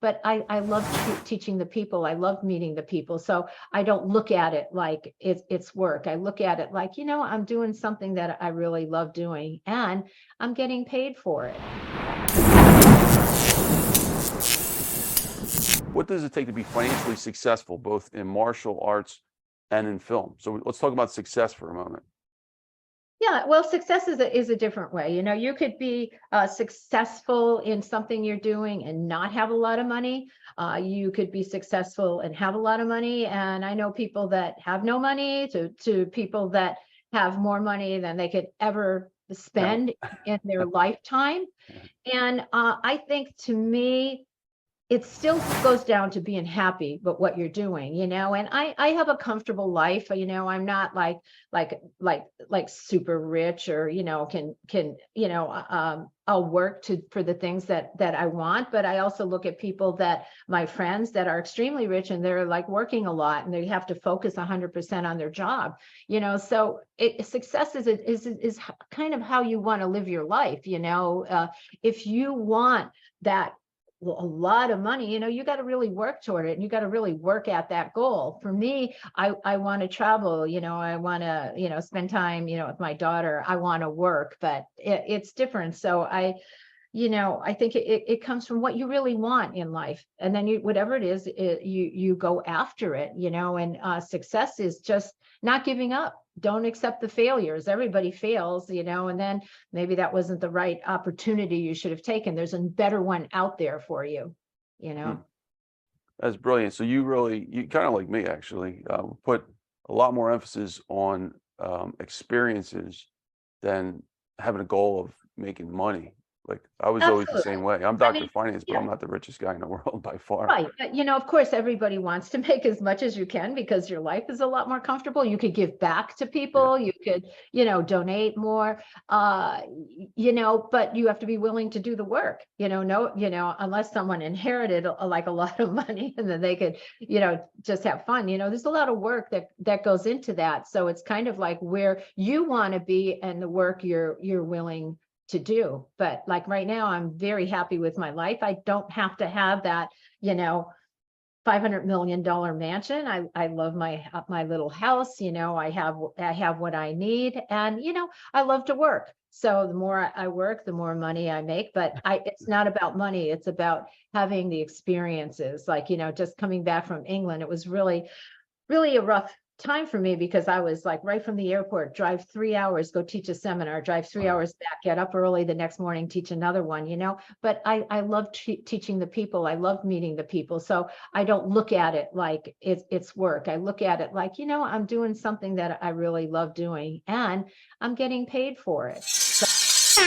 but I love teaching the people. I love meeting the people. So I don't look at it like it's work. I look at it like, I'm doing something that I really love doing, and I'm getting paid for it. What does it take to be financially successful, both in martial arts and in film? So let's talk about success for a moment. Yeah, well, success is a different way. You could be successful in something you're doing and not have a lot of money. You could be successful and have a lot of money. And I know people that have no money to people that have more money than they could ever spend in their lifetime. And I think, to me, it still goes down to being happy but what you're doing, and I have a comfortable life. I'm not like super rich, or can I'll work for the things that I want. But I also look at people, that my friends that are extremely rich, and they're like working a lot, and they have to focus 100% on their job. So success is kind of how you want to live your life. If you want that a lot of money, you got to really work toward it, and you got to really work at that goal. For me, I want to travel, I want to, spend time, with my daughter. I want to work, but it's different. So I think it comes from what you really want in life. And then whatever it is, you go after it, and success is just not giving up. Don't accept the failures. Everybody fails, and then maybe that wasn't the right opportunity you should have taken. There's a better one out there for you, That's brilliant. So you kind of like me, actually, put a lot more emphasis on experiences than having a goal of making money. Like, I was always the same way. I'm Dr. Finance, but I'm not the richest guy in the world by far. Right. But, of course, everybody wants to make as much as you can, because your life is a lot more comfortable. You could give back to people. You could, donate more, but you have to be willing to do the work, unless someone inherited a lot of money, and then they could, just have fun. There's a lot of work that goes into that. So it's kind of like where you want to be and the work you're willing to do. But like right now, I'm very happy with my life. I don't have to have that, $500 million mansion. I love my little house. I have what I need, and I love to work. So the more I work, the more money I make. But it's not about money. It's about having the experiences. Like, just coming back from England, it was really, really a rough time for me, because I was like right from the airport, drive 3 hours, go teach a seminar, drive 3 hours back, get up early the next morning, teach another one, but I love teaching the people. I love meeting the people. So I don't look at it like it's work. I look at it like, I'm doing something that I really love doing, and I'm getting paid for it. So